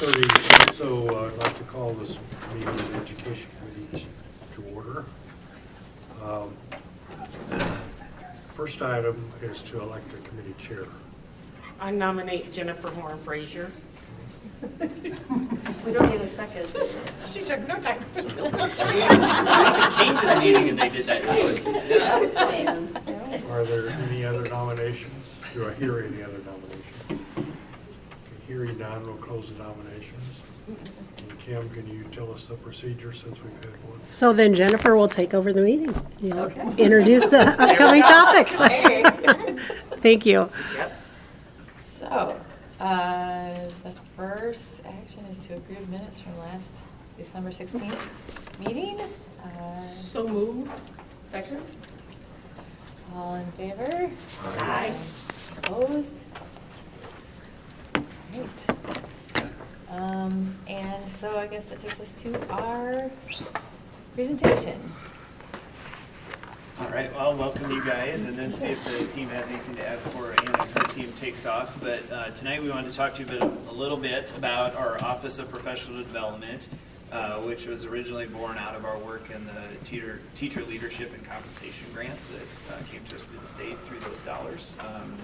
5:30, so I'd like to call this meeting of the Education Committee to order. First item is to elect a committee chair. I nominate Jennifer Horn Frazier. We don't need a second. She took no time. They came to the meeting and they did that to us. Yeah. Are there any other nominations? Do I hear any other nominations? Hearing none, we'll close the nominations. And Kim, can you tell us the procedure since we've had one? So then Jennifer will take over the meeting. You'll introduce the upcoming topics. Thank you. So, the first action is to approve minutes from last December 16th meeting. So moved. Second? All in favor? Aye. Opposed? Great. And so I guess that takes us to our presentation. All right, well, welcome you guys, and then see if the team has anything to add before Anna and her team takes off. But tonight we wanted to talk to you a little bit about our Office of Professional Development, which was originally born out of our work in the Teacher Leadership and Compensation Grant that came to us through the state through those dollars,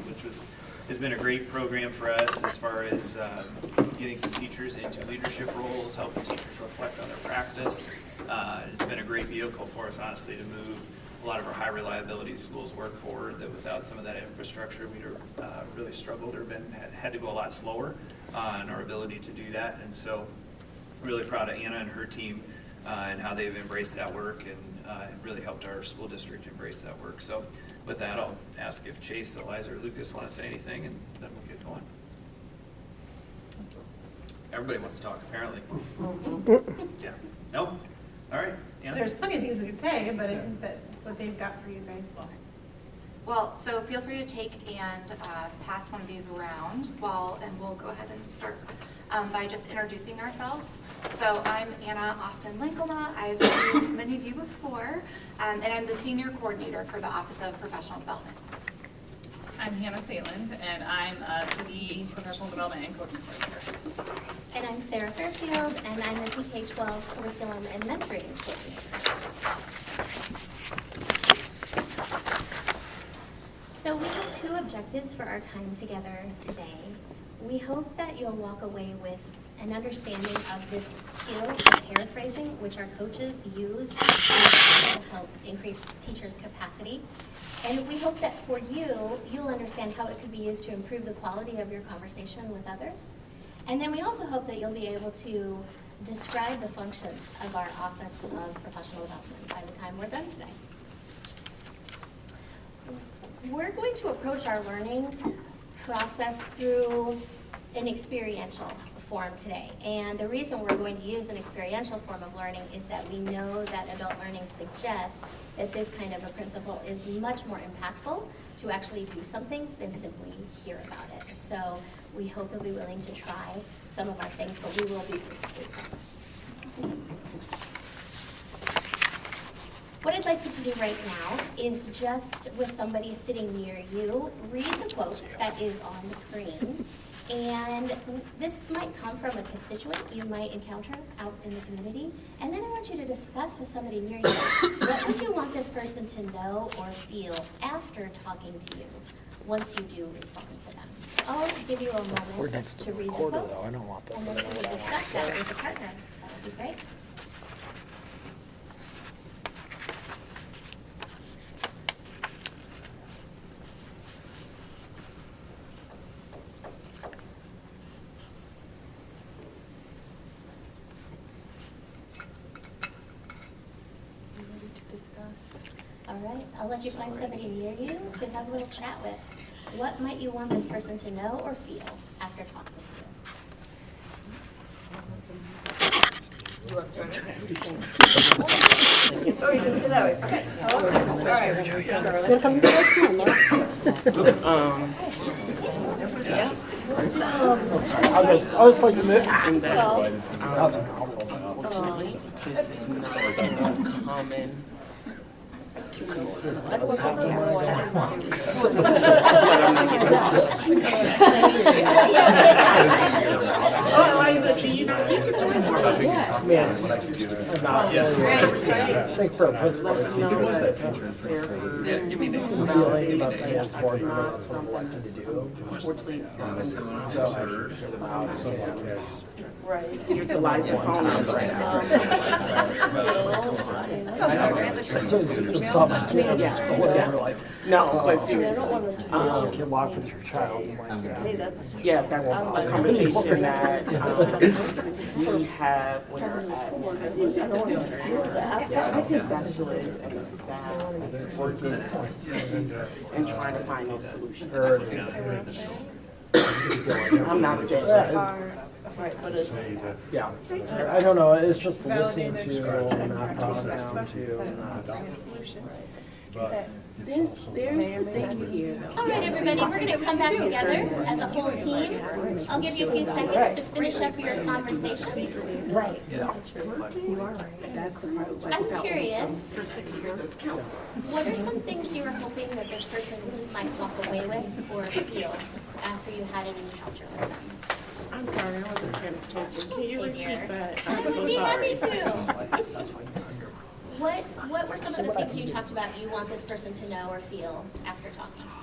which has been a great program for us as far as getting some teachers into leadership roles, helping teachers reflect on their practice. It's been a great vehicle for us, honestly, to move a lot of our high reliability schools work forward, that without some of that infrastructure, we'd have really struggled or had to go a lot slower in our ability to do that. And so really proud of Anna and her team and how they've embraced that work and really helped our school district embrace that work. So with that, I'll ask if Chase, Eliza, or Lucas want to say anything, and then we'll get going. Everybody wants to talk, apparently. Yeah. No? All right. Anna? There's plenty of things we could say, but what they've got for you guys will. Well, so feel free to take and pass one of these around and we'll go ahead and start by just introducing ourselves. So I'm Anna Austin Linkelma. I've seen many of you before, and I'm the Senior Coordinator for the Office of Professional Development. I'm Hannah Saland, and I'm the Professional Development and Coaching Coordinator. And I'm Sarah Fairfield, and I'm the PK-12 Curriculum and Mentoring Coordinator. So we have two objectives for our time together today. We hope that you'll walk away with an understanding of this skill of paraphrasing, which our coaches use to help increase teachers' capacity. And we hope that for you, you'll understand how it could be used to improve the quality of your conversation with others. And then we also hope that you'll be able to describe the functions of our Office of Professional Development by the time we're done today. We're going to approach our learning process through an experiential form today. And the reason we're going to use an experiential form of learning is that we know that adult learning suggests that this kind of a principle is much more impactful to actually do something than simply hear about it. So we hope you'll be willing to try some of our things, but we will be brief. What I'd like you to do right now is just with somebody sitting near you, read the quote that is on the screen. And this might come from a constituent you might encounter out in the community. And then I want you to discuss with somebody near you, what would you want this person to know or feel after talking to you once you do respond to them? So I'll give you a moment to read the quote, and then we will discuss that with a partner. That would be great. All right, I'll let you find somebody near you to have a little chat with. What might you want this person to know or feel after talking to you? Oh, you just sit that way. Okay. All right. You wanna come this way? Yeah. I was like, And that, unfortunately, this is not an uncommon I think for a principal or teachers that Yeah, give me that. feeling about being important, that's what I'm elected to do. So I should hear them out and say, Here's Eliza's phone number. just saw my kids go down to like, No, but you can walk with your child. I'm like, yeah, that's a conversation that we have when we're at. I think that's what it is, working and trying to find those solutions. I'm not saying. Say that Yeah, I don't know, it's just listening to, not talking down to. but it's also. All right, everybody, we're going to come back together as a whole team. I'll give you a few seconds to finish up your conversations. Right. I'm curious, what are some things you were hoping that this person might walk away with or feel after you had an encounter with them? I'm sorry, I wasn't paying attention. Can you repeat Here. that? I I'm would so be sorry. happy to. What were some of the things you talked about you want this person to know or feel after talking to you?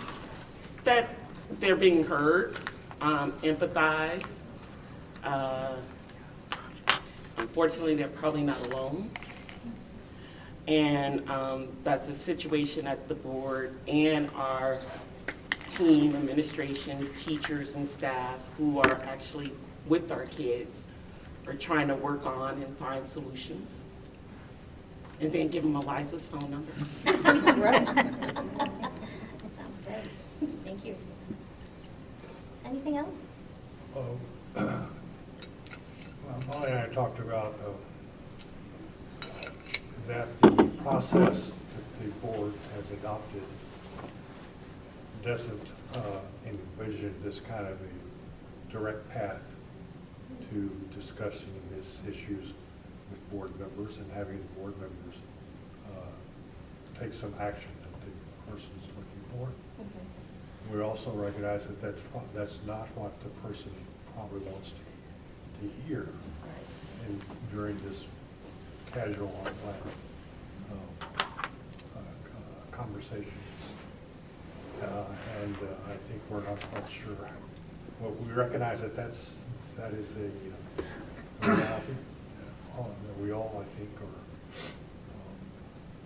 That they're being heard, empathized. Unfortunately, they're probably not alone. And that's a situation that the board and our team, administration, teachers and staff who are actually with our kids are trying to work on and find solutions. And then give them Eliza's phone number. That sounds good. Thank you. Anything else? Well, Molly and I talked about that the process that the board has adopted doesn't envision this kind of a direct path to discussing these issues with board members and having the board members take some action that the person's looking for. We also recognize that that's not what the person probably wants to hear during this casual unplanned conversation. And I think we're not quite sure. Well, we recognize that that is a reality that we all, I think,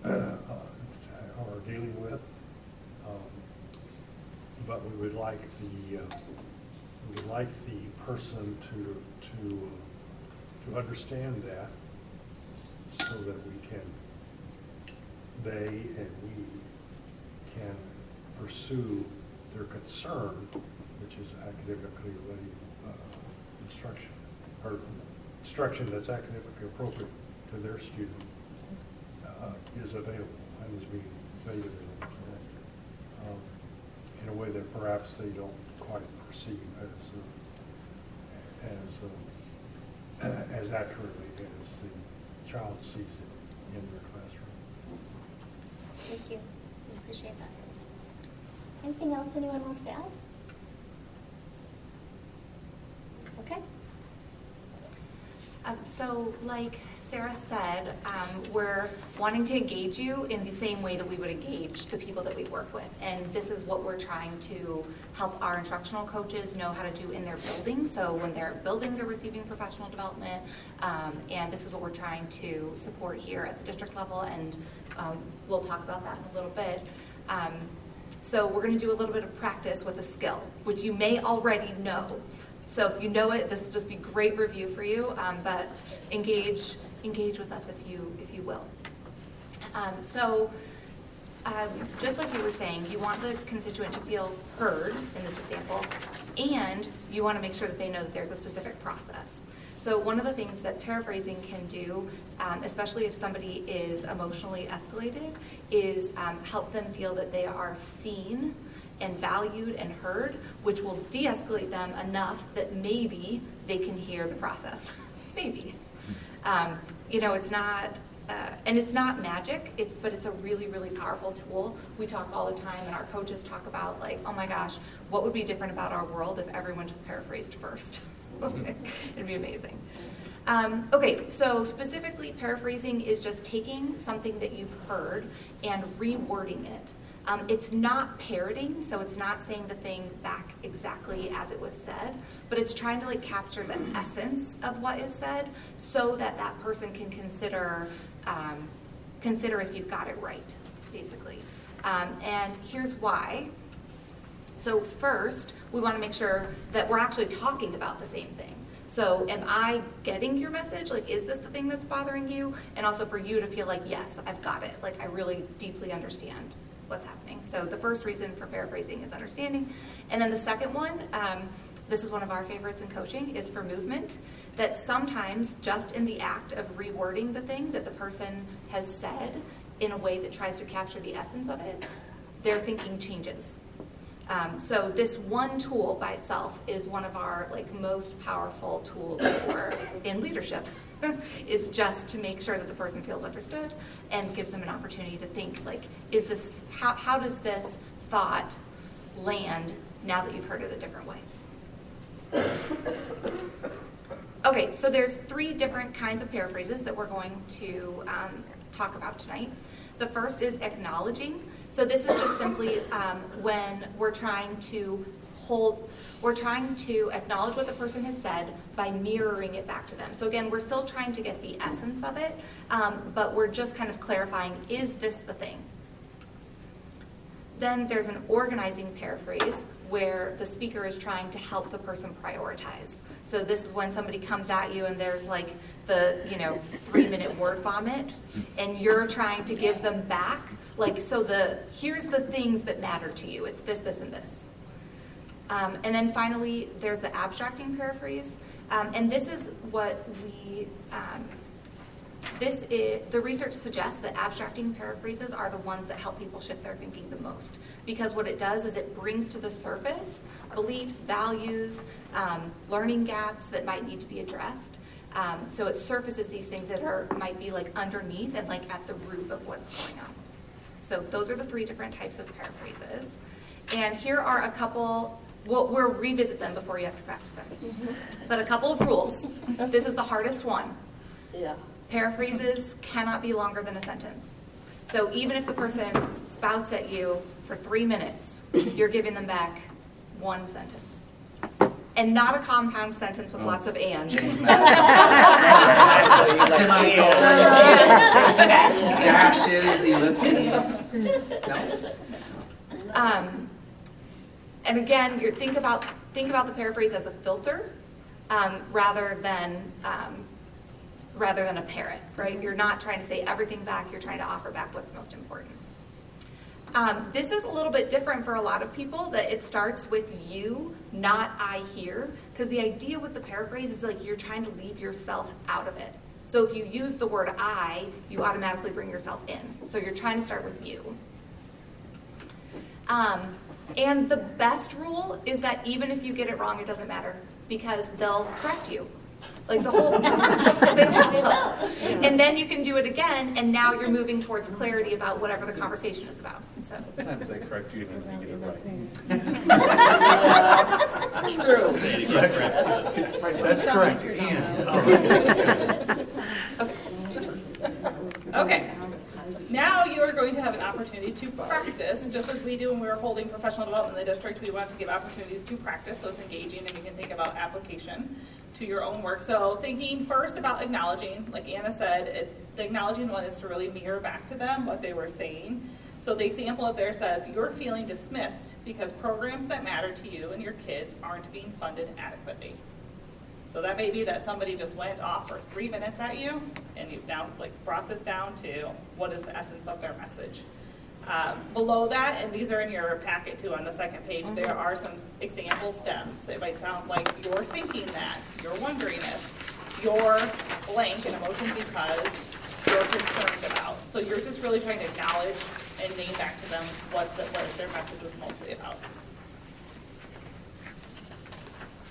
are dealing with. But we would like the person to understand that, so that they and we can pursue their concern, which is academically ready instruction, or instruction that's academically appropriate to their student, is available and is being made available to them in a way that perhaps they don't quite perceive as accurately as the child sees it in their classroom. Thank you. I appreciate that. Anything else anyone wants to add? Okay. So like Sarah said, we're wanting to engage you in the same way that we would engage the people that we work with. And this is what we're trying to help our instructional coaches know how to do in their buildings. So when their buildings are receiving professional development, and this is what we're trying to support here at the district level, and we'll talk about that in a little bit. So we're going to do a little bit of practice with a skill, which you may already know. So if you know it, this will just be great review for you, but engage with us if you will. Just like you were saying, you want the constituent to feel heard in this example, and you want to make sure that they know that there's a specific process. So one of the things that paraphrasing can do, especially if somebody is emotionally escalated, is help them feel that they are seen and valued and heard, which will de-escalate them enough that maybe they can hear the process. Maybe. It's not and it's not magic, but it's a really, really powerful tool. We talk all the time, and our coaches talk about, like, oh my gosh, what would be different about our world if everyone just paraphrased first? It'd be amazing. Okay, so specifically, paraphrasing is just taking something that you've heard and rewording it. It's not parroting, so it's not saying the thing back exactly as it was said, but it's trying to like capture the essence of what is said so that that person can consider if you've got it right, basically. And here's why. So first, we want to make sure that we're actually talking about the same thing. So am I getting your message? Like, is this the thing that's bothering you? And also for you to feel like, yes, I've got it. Like, I really deeply understand what's happening. So the first reason for paraphrasing is understanding. And then the second one, this is one of our favorites in coaching, is for movement. That sometimes just in the act of rewording the thing that the person has said in a way that tries to capture the essence of it, their thinking changes. So this one tool by itself is one of our like most powerful tools in leadership, is just to make sure that the person feels understood and gives them an opportunity to think like, is this how does this thought land now that you've heard it a different way? Okay, so there's 3 different kinds of paraphrases that we're going to talk about tonight. The first is acknowledging. So this is just simply when we're trying to acknowledge what the person has said by mirroring it back to them. So again, we're still trying to get the essence of it, but we're just kind of clarifying, is this the thing? Then there's an organizing paraphrase where the speaker is trying to help the person prioritize. So this is when somebody comes at you and there's like the 3-minute word vomit, and you're trying to give them back, like, so here's the things that matter to you. It's this, this, and this. And then finally, there's the abstracting paraphrase. And this is what the research suggests that abstracting paraphrases are the ones that help people shift their thinking the most. Because what it does is it brings to the surface beliefs, values, learning gaps that might need to be addressed. So it surfaces these things that might be like underneath and like at the root of what's going on. So those are the 3 different types of paraphrases. And here are a couple, we'll revisit them before you have to practice them. But a couple of rules. This is the hardest one. Yeah. Paraphrases cannot be longer than a sentence. So even if the person spouts at you for 3 minutes, you're giving them back 1 sentence. And not a compound sentence with lots of ands. Dashes, ellipses. No. And again, think about the paraphrase as a filter rather than a parrot, right? You're not trying to say everything back, you're trying to offer back what's most important. This is a little bit different for a lot of people, that it starts with you, not I here, because the idea with the paraphrase is like you're trying to leave yourself out of it. So if you use the word I, you automatically bring yourself in. So you're trying to start with you. And the best rule is that even if you get it wrong, it doesn't matter, because they'll correct you. Like the whole, they will. And then you can do it again, and now you're moving towards clarity about whatever the conversation is about. So. Sometimes they correct you even when you get it right. True. Say it again for emphasis. That's correct. Okay. Now you are going to have an opportunity to practice, just as we do when we were holding professional development in the district. We want to give opportunities to practice, so it's engaging, and you can think about application to your own work. So thinking first about acknowledging, like Anna said, the acknowledging one is to really mirror back to them what they were saying. So the example up there says, you're feeling dismissed because programs that matter to you and your kids aren't being funded adequately. So that may be that somebody just went off for 3 minutes at you, and you've now brought this down to what is the essence of their message. Below that, and these are in your packet too on the second page, there are some example stems. They might sound like you're thinking that, you're wondering if, you're blank in emotion because you're concerned about. So you're just really trying to acknowledge and name back to them what their message was mostly about.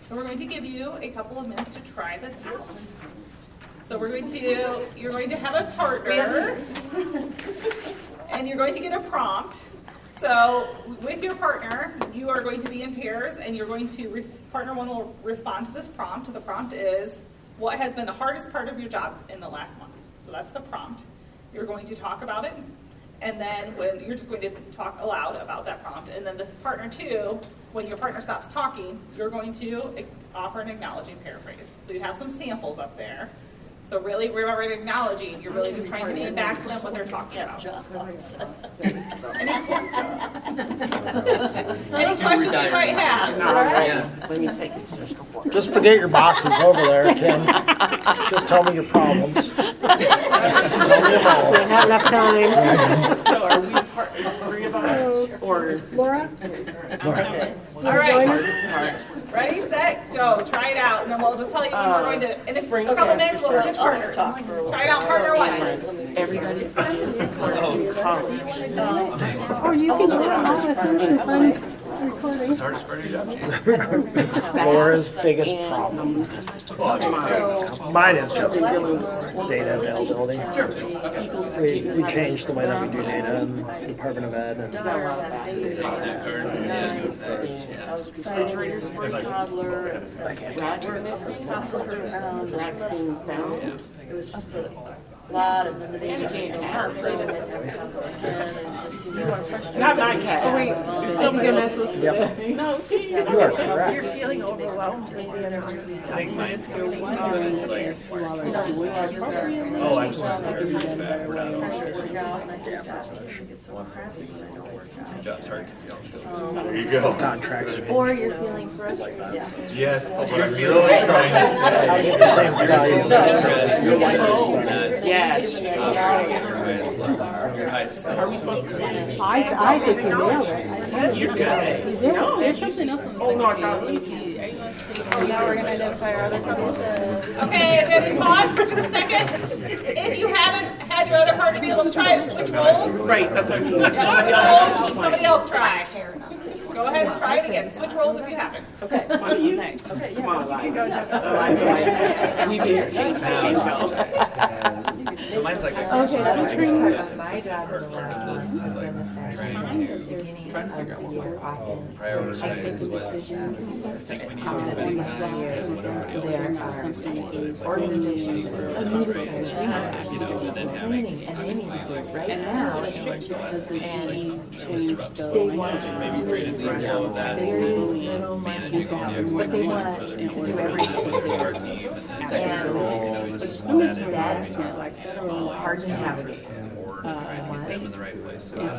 So we're going to give you a couple of minutes to try this out. So you're going to have a partner, and you're going to get a prompt. So with your partner, you are going to be in pairs, and you're going to, partner one will respond to this prompt. The prompt is, what has been the hardest part of your job in the last month? So that's the prompt. You're going to talk about it, and then when you're just going to talk aloud about that prompt, and then this partner two, when your partner stops talking, you're going to offer an acknowledging paraphrase. So you have some samples up there. So really, remember acknowledging, you're really just trying to name back to them what they're talking about. Any questions you might have? Let me take it. Just forget your bosses over there, Kim. Just tell me your problems. We have enough time. So are we partners, three of us, or? Laura? All right. Ready, set, go. Try it out, and then we'll just tell you when we're going to, in a couple minutes, we'll switch partners. Try it out, partner one. Everybody. Or you can sit on all this since I'm recording. Laura's biggest problem. Mine is just data availability. We changed the way that we do data in the Department of Ed. And Refrigerators for a toddler. It was just a lot of the baby came to house, so you had to have a couple of hands, and it's just, you know, Not my cat. Oh, wait, No, see, you are correct. You're feeling overwhelmed. I think mine's consistent. It's like, oh, I'm supposed to hear these back. We're not all sure. Sorry, because you don't feel. There you go. contracts. or you're feeling frustrated. Yes, but what I'm really trying to say is Stress, your life is not yes. operating at your highest level, your highest self. I think you nailed it. You're good. There's something else on the Oh, no, I thought it was now we're gonna identify our other partners. Okay, then pause for just a second. If you haven't had your other partner be able to try to switch roles, Right, that's what I mean. switch roles, somebody else try. Go ahead and try it again. Switch roles if you haven't. Okay. What do you think? Okay, Come yeah. on, You can go, Jeff. we did take So mine's like a Okay, let me train my daughter to learn. trying to figure out prioritize what I think we need to be spending time and whatever else is something that is like organizations or great, you know, and then having obviously like Right now, like the last week, like something real disruptive, maybe created the flow of that, and managing all the expectations for other people, that was our team, and then second role, you know, you just set it and hard to navigate. or trying to get them in the right place. And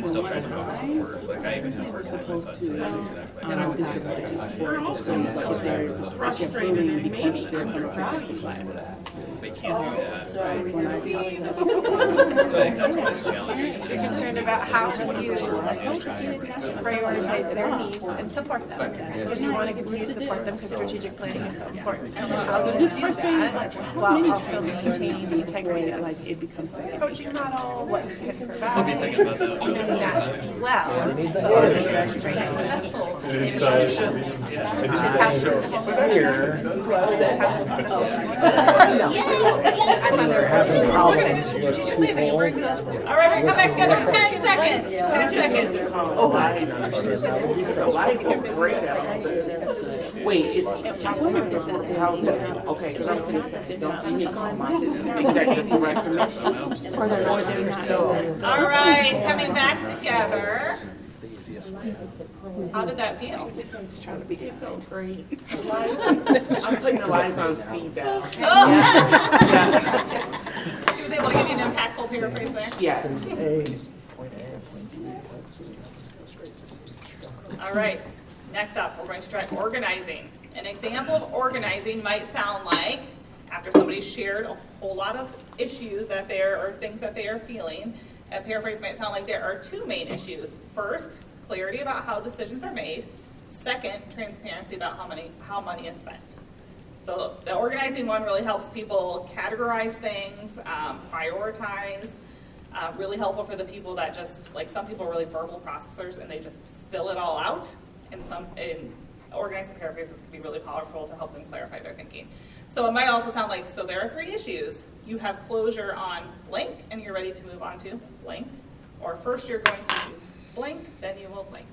still trying to focus the work. Like I even have person that I thought did exactly. And I would just frustrated maybe they're from they can't do that. So we're feeling. So I think that's what's challenging. They're concerned about how to prioritize their needs and support them. So you want to continue to support them because strategic planning is so important. And how to do that while also maintaining the integrity of like it becomes a coaching model, what you can provide. I'll be thinking about that. And then that as well. It's, All right, we're gonna come back together in 10 seconds. 10 seconds. Wait, it's housing. Okay, because I was going to say, don't see me call my executive director. All right, coming back together. How did that feel? It felt great. I'm putting the lies on speed dial. She was able to give you an impactful paraphrase there. Yes. All right, next up, we're going to try organizing. An example of organizing might sound like, after somebody shared a whole lot of issues that they're, or things that they are feeling, a paraphrase might sound like there are two main issues. First, clarity about how decisions are made. Second, transparency about how money is spent. So the organizing one really helps people categorize things, prioritize. Really helpful for the people that just, like some people are really verbal processors and they just spill it all out. And organizing paraphrases can be really powerful to help them clarify their thinking. So it might also sound like, so there are 3 issues. You have closure on blank, and you're ready to move on to blank. Or first you're going to do blank, then you will blank.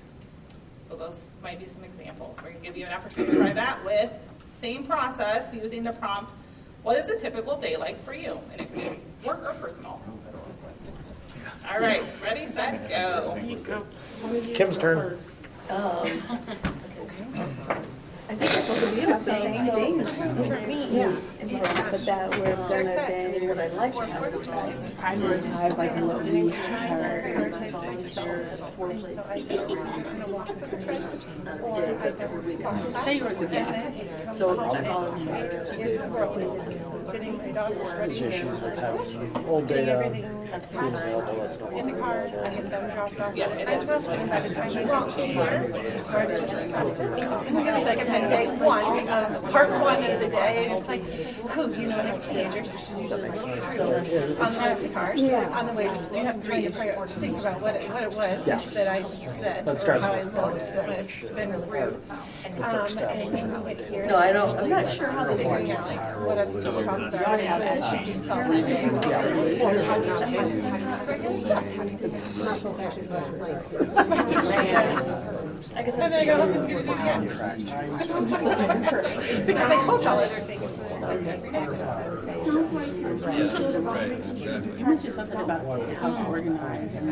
So those might be some examples. We're going to give you an opportunity to try that with same process using the prompt, what is a typical day like for you? And it could be work or personal. All right, ready, set, go. Kim's turn. I think it's supposed to be about the same thing for me. Yeah. But that we're gonna then what I'd like to prioritize like what we say yours again. So There's issues with having old data being available as not in the car, I have them dropped off. Yeah, And it's also by the time you walk in here, it's gonna be like a day 1, part 1 of the day, and it's like, who, you know, and it's teenagers, so she's usually on the way to the car, on the way to school, you have time to think about what it was that I said, or how I looked, that might have been rude. No, I don't, I'm not sure how this is doing it, like, what I've just talked about, so it should be I guess I'm saying, I'm gonna do it again. Because I coach all other things. You mentioned something about how it's organized.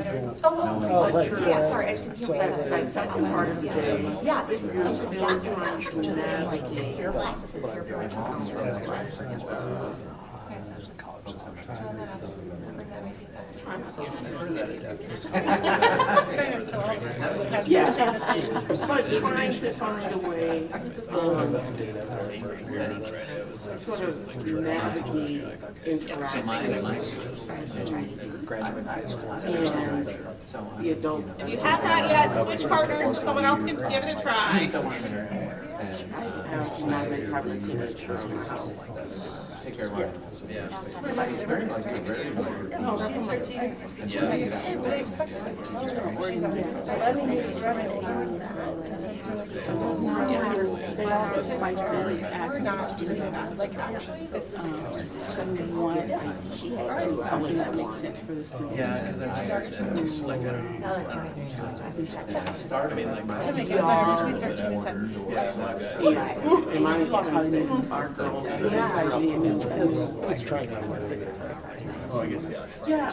Yeah, sorry, I just didn't hear what you said. I said part of the day. Yeah, it's exactly that. Just like your glasses, it's your board. Okay, so just throwing that out there. Bring that right back. Yeah, but trying to find a way sort of navigate graduate high school. and the adults. If you have not yet, switch partners so someone else can give it a try. Have a teenager in the house. Take care of mine. she's 13. But I expected her. They all despite feeling access to she has to do something that makes sense for the student. Yeah, because they're too like To make it better between 13 and 10. Yeah, and mine is probably our girls. It's trying to Oh, I guess, yeah. Yeah.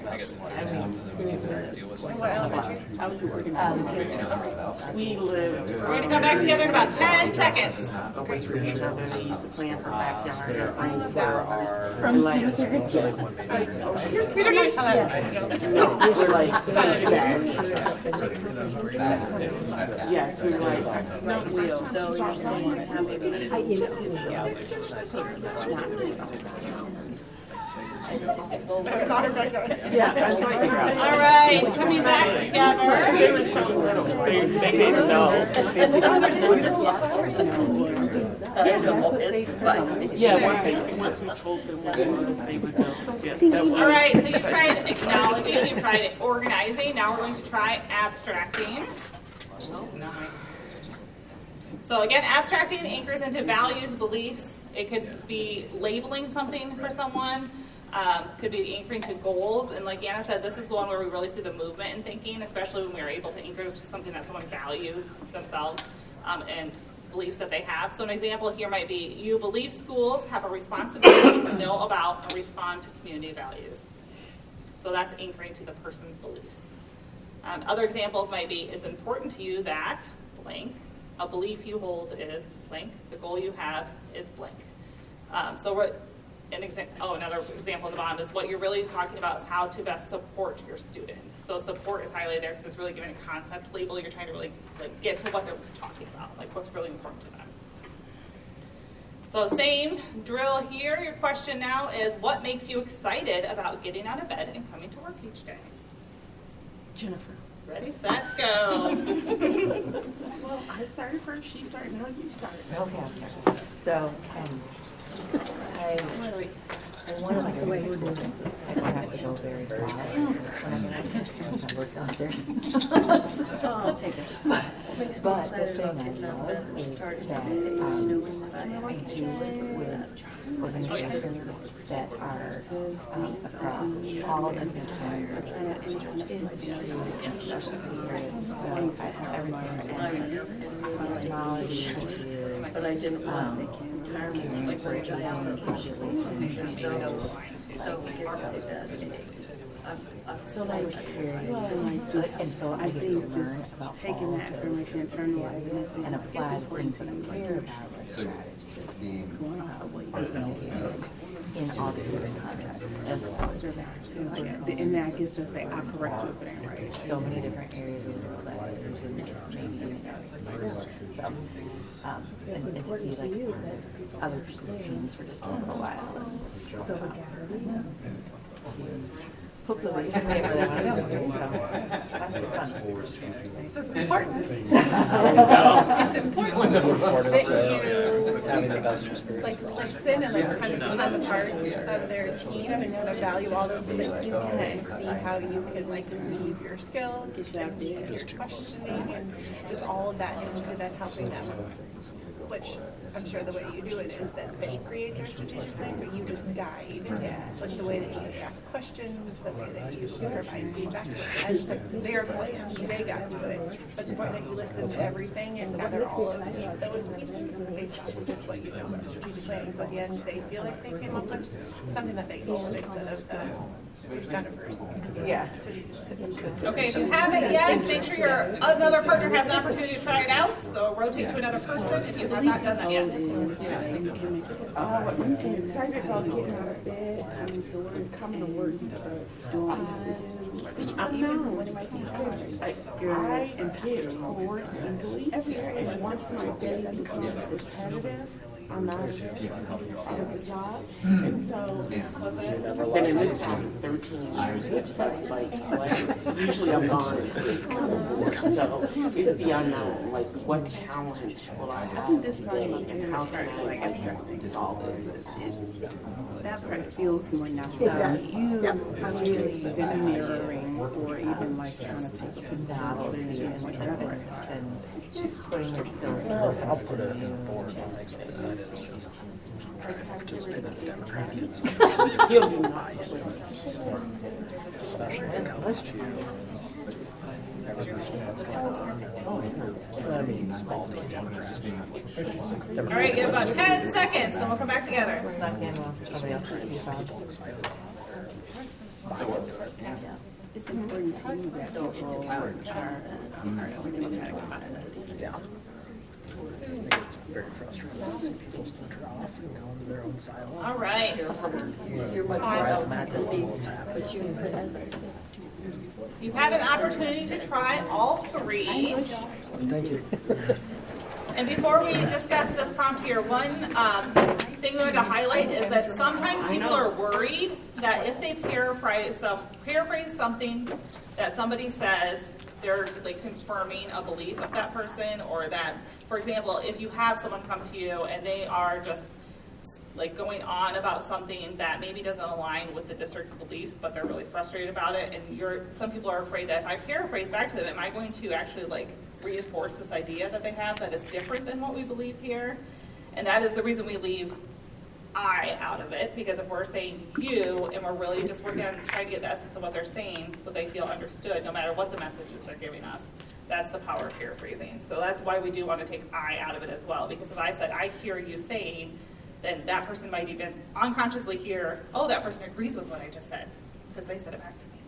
I guess there's something that we need to deal with. What elementary? How would you organize it? We lived. We're going to come back together in about 10 seconds. Away from each other. They used to play in her backyard and bring flowers. From like, we don't need to tell that. no, we were like, yes, we were like, no, wheel. So you're saying have Yeah, that's my figure out. All right, coming back together. They were so little. They didn't know. Yeah, once we told them what it was, they would go get that. All right, so you tried acknowledging, you tried organizing. Now we're going to try abstracting. So again, abstracting anchors into values, beliefs. It could be labeling something for someone. Could be anchoring to goals. And like Anna said, this is the one where we really see the movement in thinking, especially when we are able to anchor to something that someone values themselves and beliefs that they have. So an example here might be, you believe schools have a responsibility to know about and respond to community values. So that's anchoring to the person's beliefs. Other examples might be, it's important to you that blank, a belief you hold is blank, the goal you have is blank. Another example at the bottom is what you're really talking about is how to best support your students. So support is highlighted there because it's really giving a concept label. You're trying to really get to what they're talking about, like what's really important to them. So same drill here. Your question now is, what makes you excited about getting out of bed and coming to work each day? Jennifer. Ready, set, go. Well, I started first, she started, no, you started. Okay, I'll start. So, And one of my favorite things is I don't have to go very far when I get out I work downstairs. I'll take it. But the thing I love is that I do with organizations that are across all different types of industries and specialty areas. So I have everything from knowledge to But I didn't want retirement, like for a job application. So because of that, so like like just, and so I I get to think learn just about taking all that of information, those internalizing it, saying, and I guess apply it's important things for them that to you hear hear about about it. just Going off of what you in all these different contexts. and then I guess they'll say, I'll correct you if it ain't right. So many different areas of the world that maybe and to be like other people's teams for just a little while. Hopefully we can get where they want to go. So that's fun. So it's important. It's important Having the best that experience. you like sit and like kind of become a part of their team and kind of value all those so that you can kind of see how you can like improve your skills and your questioning and just all of that into then helping them. Which I'm sure the way you do it is that they create their strategic plan, but you just guide. Like the way that you ask questions, the way that you provide feedback. And it's like their plan, they got to it. But it's important that you listen to everything and gather all of those pieces based off of just what you know about strategic planning. So at the end, they feel like they can hold something that they need instead of Jennifer's. Yeah. Okay, if you haven't yet, make sure another partner has an opportunity to try it out. So rotate to another person if you have not done that yet. You can excited about getting out of bed, coming to work, doing what you have to do. I know what it might be I get bored easily. And once my day becomes repetitive, I'm out of the job. And so, been in this job 13 years, which that's like, what? Usually I'm gone. It's coming. So it's the unknown, like what challenge will I have this today project and how can I like abstract solve it? that part feels more natural. You really been mirroring or even like trying to take a Novel and like that part. and just putting your skills to the I'll test. put it in the board when I get excited. Just been a Democrat. You'll be nice. Especially in college. I mean, small Democrats being All right, you have about 10 seconds, then we'll come back together. It's not the end well. Somebody else has to be found. It's important to see that people are of the democratic process. Yeah. I think it's very frustrating to see people splinter off and go into their own silo. All right. You're much more automatic than me, but you could, as I said. You've had an opportunity to try all three. Thank you. And before we discuss this prompt here, one thing we want to highlight is that sometimes people are worried that if they paraphrase something that somebody says, they're like confirming a belief of that person, or that, for example, if you have someone come to you and they are just like going on about something that maybe doesn't align with the district's beliefs, but they're really frustrated about it, and some people are afraid that if I paraphrase back to them, am I going to actually like reinforce this idea that they have that is different than what we believe here? And that is the reason we leave I out of it, because if we're saying you and we're really just working on trying to get the essence of what they're saying so they feel understood no matter what the messages they're giving us, that's the power of paraphrasing. So that's why we do want to take I out of it as well, because if I said I hear you saying, then that person might even unconsciously hear, oh, that person agrees with what I just said, because they said it back to me.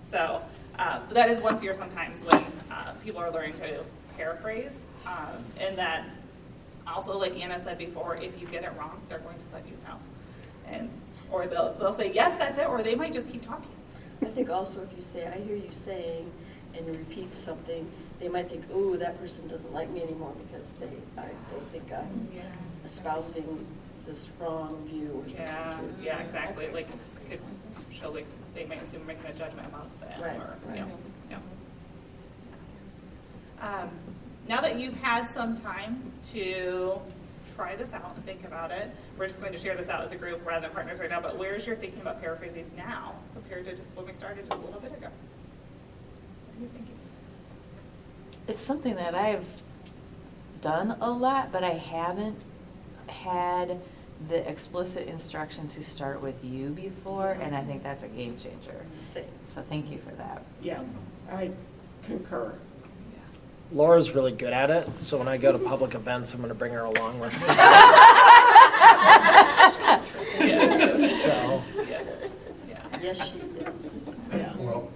So but that is one fear sometimes when people are learning to paraphrase, and that also, like Anna said before, if you get it wrong, they're going to let you know. Or they'll say, yes, that's it, or they might just keep talking. I think also if you say, I hear you saying, and you repeat something, they might think, ooh, that person doesn't like me anymore because they think I'm espousing this wrong view or something. Yeah, exactly. Like, could show like they may assume making a judgment about that. Right, Or, right. Now that you've had some time to try this out and think about it. We're just going to share this out as a group rather than partners right now, but where's your thinking about paraphrasing now compared to just when we started just a little bit ago? What are you thinking? It's something that I've done a lot, but I haven't had the explicit instruction to start with you before, and I think that's a game changer. Same. So thank you for that. Yeah, I concur. Laura's really good at it, so when I go to public events, I'm gonna bring her along with me. So, Yes, she is. yeah. Well,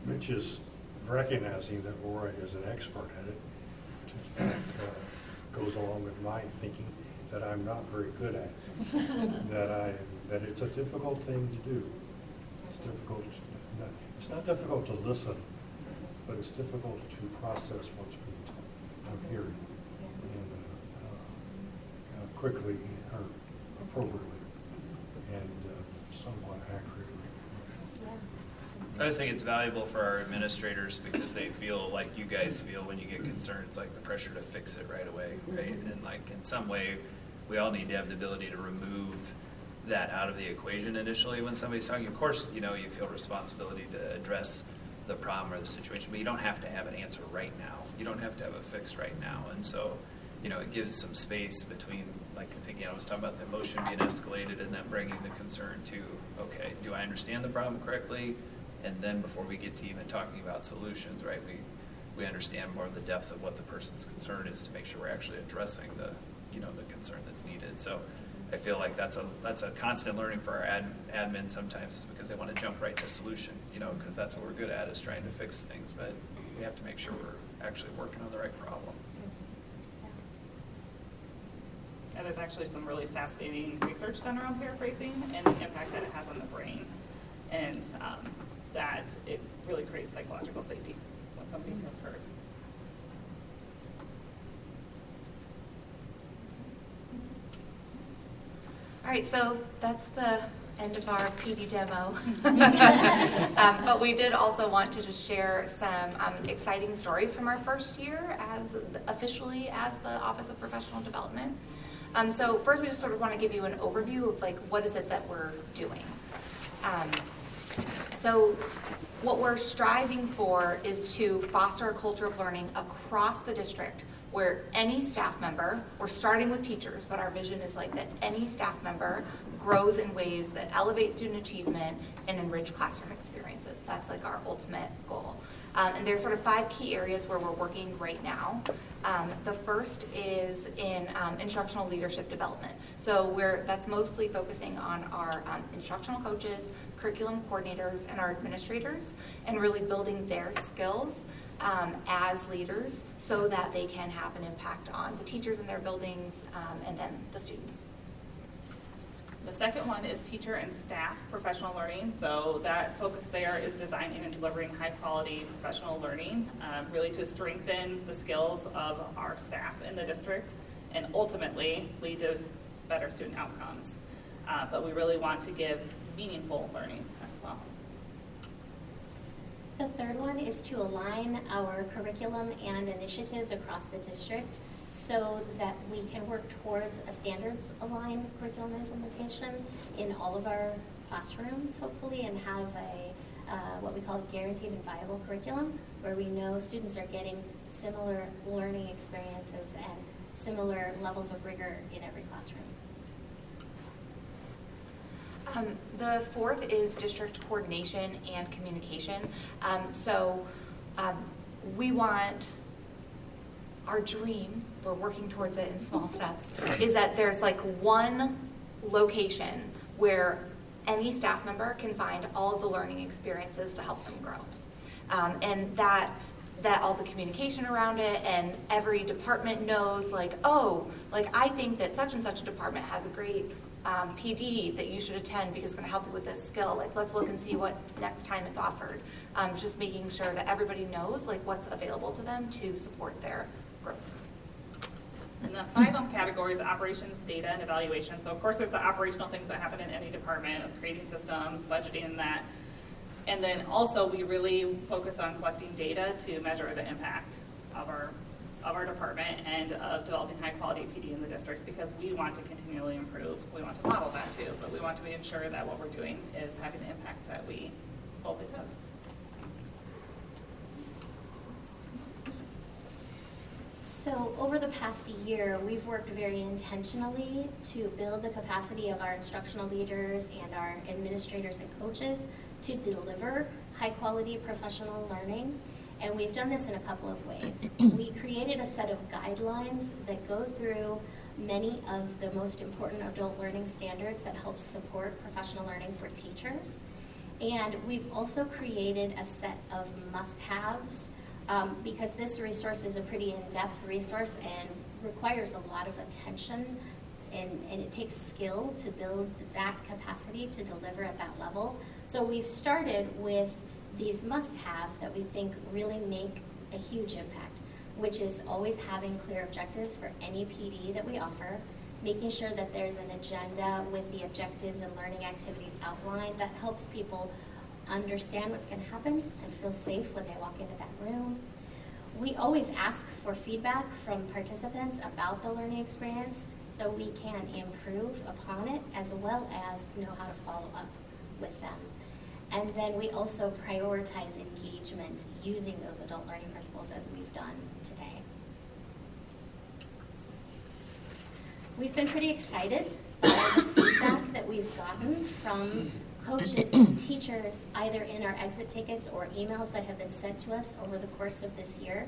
Mitch is recognizing that Laura is an expert at it. Goes along with my thinking that I'm not very good at it. That it's a difficult thing to do. It's difficult. It's not difficult to listen, but it's difficult to process what's being told. I'm hearing and quickly or appropriately and somewhat accurately. I just think it's valuable for our administrators because they feel like you guys feel when you get concerned, it's like the pressure to fix it right away, right? And like in some way, we all need to have the ability to remove that out of the equation initially when somebody's talking. Of course, you know, you feel responsibility to address the problem or the situation, but you don't have to have an answer right now. You don't have to have a fix right now. And so, you know, it gives some space between, like I think, I was talking about the emotion being escalated and then bringing the concern to, okay, do I understand the problem correctly? And then before we get to even talking about solutions, right, we understand more of the depth of what the person's concern is to make sure we're actually addressing the, you know, the concern that's needed. So I feel like that's a constant learning for our admin sometimes because they want to jump right to solution, you know, because that's what we're good at is trying to fix things. But we have to make sure we're actually working on the right problem. And there's actually some really fascinating research done around paraphrasing and the impact that it has on the brain. And that it really creates psychological safety when somebody feels heard. All right, so that's the end of our PD demo. But we did also want to just share some exciting stories from our first year as officially as the Office of Professional Development. So first we just sort of want to give you an overview of like what is it that we're doing. So what we're striving for is to foster a culture of learning across the district where any staff member, we're starting with teachers, but our vision is like that any staff member grows in ways that elevate student achievement and enrich classroom experiences. That's like our ultimate goal. And there's sort of 5 key areas where we're working right now. The first is in instructional leadership development. So that's mostly focusing on our instructional coaches, curriculum coordinators, and our administrators, and really building their skills as leaders so that they can have an impact on the teachers in their buildings and then the students. The second one is teacher and staff professional learning. So that focus there is designing and delivering high quality professional learning, really to strengthen the skills of our staff in the district and ultimately lead to better student outcomes. But we really want to give meaningful learning as well. The third one is to align our curriculum and initiatives across the district so that we can work towards a standards-aligned curriculum implementation in all of our classrooms, hopefully, and have what we call guaranteed and viable curriculum, where we know students are getting similar learning experiences and similar levels of rigor in every classroom. The fourth is district coordination and communication. We want our dream, we're working towards it in small steps, is that there's like one location where any staff member can find all of the learning experiences to help them grow. And that all the communication around it and every department knows like, oh, like I think that such and such a department has a great PD that you should attend because it's going to help you with this skill. Like, let's look and see what next time it's offered. Just making sure that everybody knows like what's available to them to support their growth. And the final category is operations, data, and evaluation. So of course there's the operational things that happen in any department of creating systems, budgeting, and that. And then also we really focus on collecting data to measure the impact of our of our department and of developing high-quality PD in the district, because we want to continually improve. We want to model that too, but we want to ensure that what we're doing is having the impact that we hope it does. So over the past year, we've worked very intentionally to build the capacity of our instructional leaders and our administrators and coaches to deliver high-quality professional learning. And we've done this in a couple of ways. We created a set of guidelines that go through many of the most important adult learning standards that help support professional learning for teachers. And we've also created a set of must-haves because this resource is a pretty in-depth resource and requires a lot of attention, and it takes skill to build that capacity to deliver at that level. So we've started with these must-haves that we think really make a huge impact, which is always having clear objectives for any PD that we offer, making sure that there's an agenda with the objectives and learning activities outlined that helps people understand what's going to happen and feel safe when they walk into that room. We always ask for feedback from participants about the learning experience so we can improve upon it as well as know how to follow up with them. And then we also prioritize engagement using those adult learning principles as we've done today. We've been pretty excited by the feedback that we've gotten from coaches and teachers, either in our exit tickets or emails that have been sent to us over the course of this year.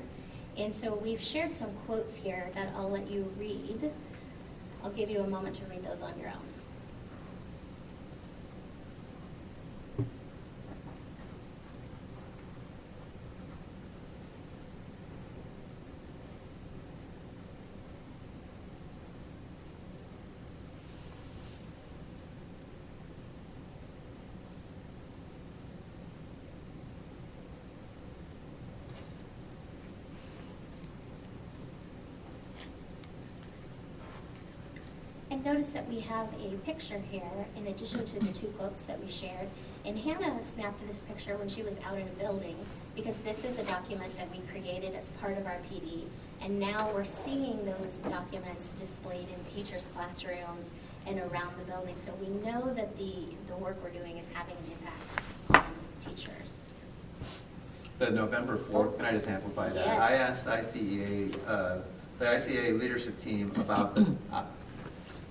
And so we've shared some quotes here that I'll let you read. I'll give you a moment to read those on your own. And notice that we have a picture here in addition to the two quotes that we shared. And Hannah snapped this picture when she was out in a building because this is a document that we created as part of our PD. And now we're seeing those documents displayed in teachers' classrooms and around the building. So we know that the work we're doing is having an impact on teachers. The November 4th, can I just amplify that? Yes. I asked the ICEA leadership team about the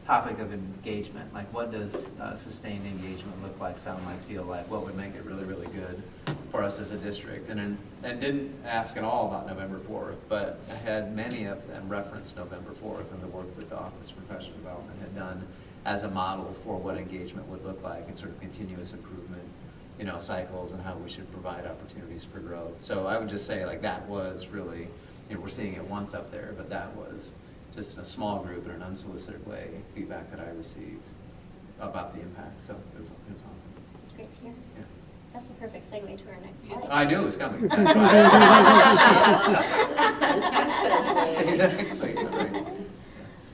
topic of engagement. Like, what does sustained engagement look like, sound like, feel like? What would make it really, really good for us as a district? And didn't ask at all about November 4th, but I had many of them reference November 4th and the work that the Office of Professional Development had done as a model for what engagement would look like and sort of continuous improvement, cycles and how we should provide opportunities for growth. So I would just say, like, that was really, we're seeing it once up there, but that was just in a small group in an unsolicited way, feedback that I received about the impact. So it was awesome. That's great to hear. Yeah. That's the perfect segue to our next slide. I knew it was coming. Exactly.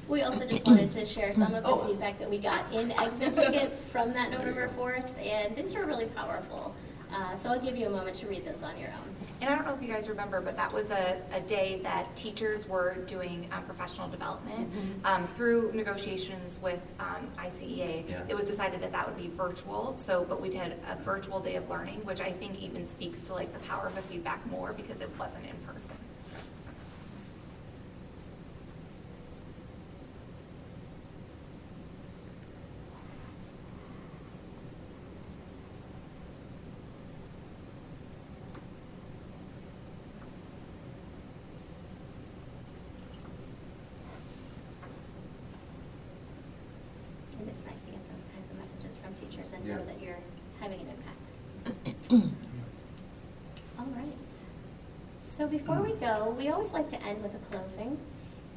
We also just wanted to share some of the feedback that we got in exit tickets from that November 4th, and these were really powerful. So I'll give you a moment to read those on your own. And I don't know if you guys remember, but that was a day that teachers were doing professional development. Through negotiations with ICEA, it was decided that would be virtual. But we did a virtual day of learning, which I think even speaks to like the power of the feedback more because it wasn't in person. So. And it's nice to get those kinds of messages from teachers and know that you're having an impact. All right. So before we go, we always like to end with a closing.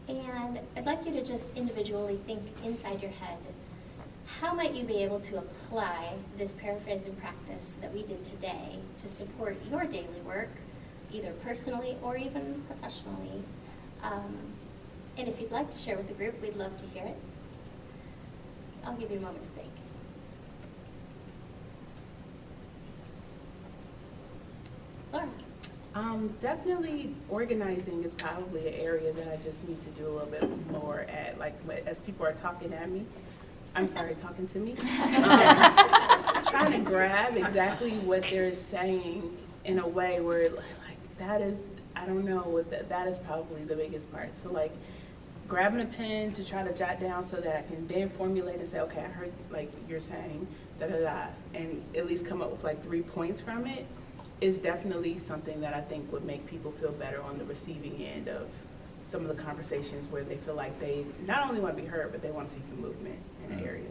And I'd like you to just individually think inside your head, how might you be able to apply this paraphrasing practice that we did today to support your daily work, either personally or even professionally? And if you'd like to share with the group, we'd love to hear it. I'll give you a moment to think. Laura. Definitely organizing is probably an area that I just need to do a little bit more at, like, as people are talking at me. I'm sorry, talking to me. Trying to grab exactly what they're saying in a way where, like, that is, I don't know, that is probably the biggest part. So, like, grabbing a pen to try to jot down so that I can then formulate and say, okay, I heard, like, you're saying, da-da-da, and at least come up with, like, 3 points from it is definitely something that I think would make people feel better on the receiving end of some of the conversations where they feel like they not only want to be heard, but they want to see some movement in the area.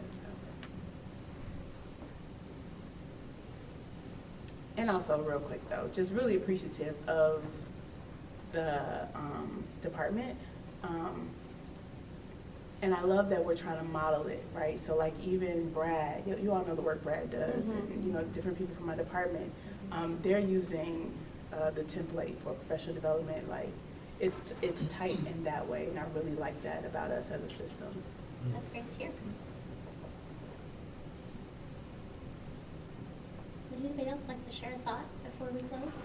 And also, real quick though, just really appreciative of the department. And I love that we're trying to model it, right? So like even Brad, you all know the work Brad does, and you know, different people from my department, they're using the template for professional development. Like it's tight in that way, and I really like that about us as a system. That's great to hear. Would anybody else like to share a thought before we close?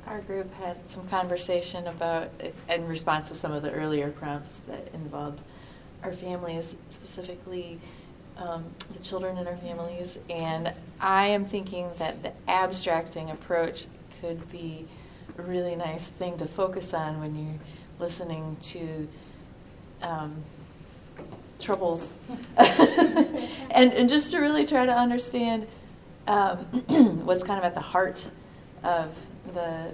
Our group had some conversation about, in response to some of the earlier prompts that involved our families, specifically the children in our families. And I am thinking that the abstracting approach could be a really nice thing to focus on when you're listening to troubles. and just to really try to understand what's kind of at the heart of the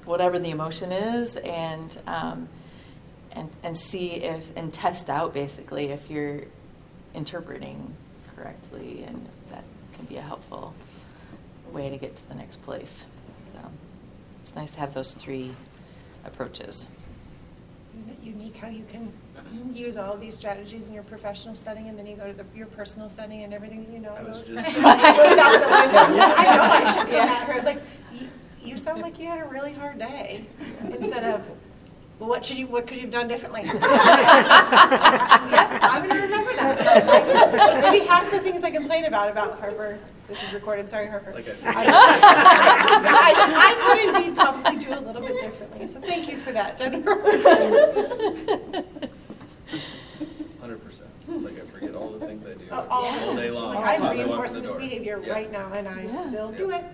whatever the emotion is, and see if, and test out basically if you're interpreting correctly, and that can be a helpful way to get to the next place. So it's nice to have those 3 approaches. Isn't it unique how you can use all of these strategies in your professional setting, and then you go to your personal setting and everything you know goes out the window? I know I should come at her like, you sound like you had a really hard day, instead of, well, what could you have done differently? Yep, I'm going to remember that. Maybe half of the things I complain about Harper. This is recorded. Sorry, Harper. Like I could indeed probably do a little bit differently. So thank you for that, Jennifer. 100%. It's like I forget all the things I do all day long. Like, as soon I'm as I walk in reinforcing the this door. behavior right now, and I still do it.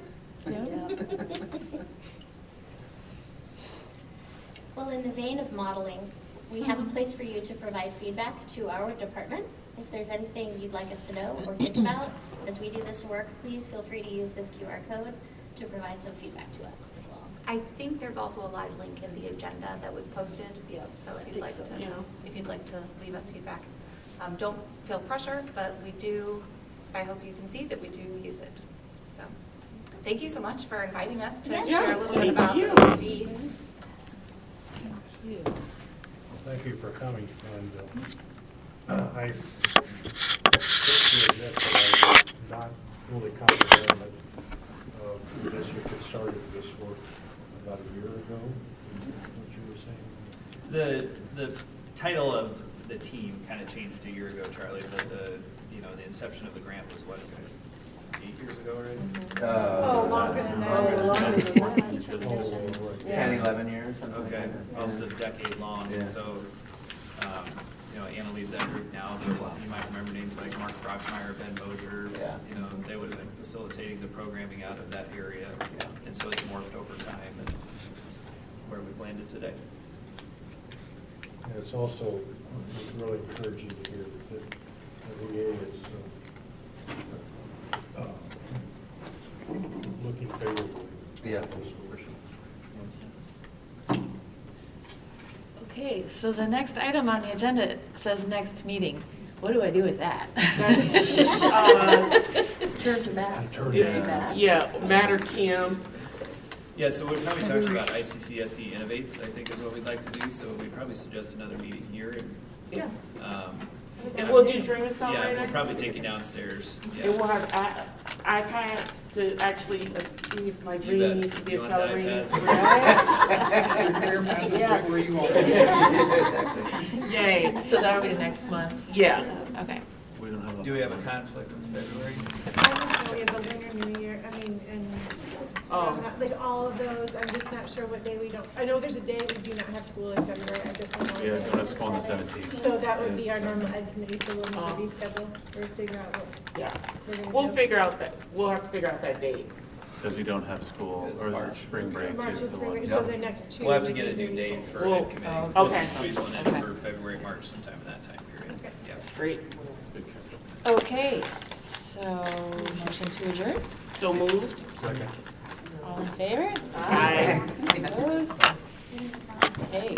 Well, in the vein of modeling, we have a place for you to provide feedback to our department. If there's anything you'd like us to know or think about as we do this work, please feel free to use this QR code to provide some feedback to us as well. I think there's also a live link in the agenda that was posted. Yeah. So if you'd like to, if you'd like to leave us feedback, don't feel pressure, but we do. I hope you can see that we do use it. So thank you so much for inviting us to share a little bit about the OED. Well, thank you for coming, and I admit that I'm not fully confident that this you could started this work about a year ago. What you were saying? The title of the team kind of changed a year ago, Charlie. But the inception of the grant was what, guys? 8 years ago already? Longer than that. 10, 11 years. Okay, almost a decade long. Yeah. And so, Anna leads that group now, but you might remember names like Mark Brockmeyer, Ben Mosier. Yeah. They would have been facilitating the programming out of that area. Yeah. And so it's morphed over time, and this is where we've landed today. And it's also really encouraging to hear that the VA is looking favorably. Yeah. At this work. Okay, so the next item on the agenda says next meeting. What do I do with that? Turn to Matt. Yeah, Matter Kim. Yeah, so we're probably talking about ICCSD Innovates, I think is what we'd like to do. So we'd probably suggest another meeting here. Yeah. And we'll do Dream Songwriter. Yeah, we'll probably take you downstairs. Yeah. And we'll have iPads to actually see if my dream needs to be accelerated. Yay. So that'll be next month? Yeah. Okay. Do we have a conflict with February? we have the Lunar New Year, I mean, and Oh. like all of those, I'm just not sure what day we don't, I know there's a day we do not have school in February, I just don't know. Yeah, don't have school on the 17th. So that would be our normal ed committee, so we'll need to reschedule or figure out what Yeah, we're gonna do. we'll figure out that, we'll have to figure out that date. Because we don't have school, or the spring break March is is the spring one. break, so the next two. We'll have to would get a be new the date week. for Well, ed committee. okay. We'll squeeze one in for February, March, sometime in that time period. Yeah. Great. Good catch. Okay, so motion to adjourn? So moved? Second. All in favor? Aye. Opposed? Okay.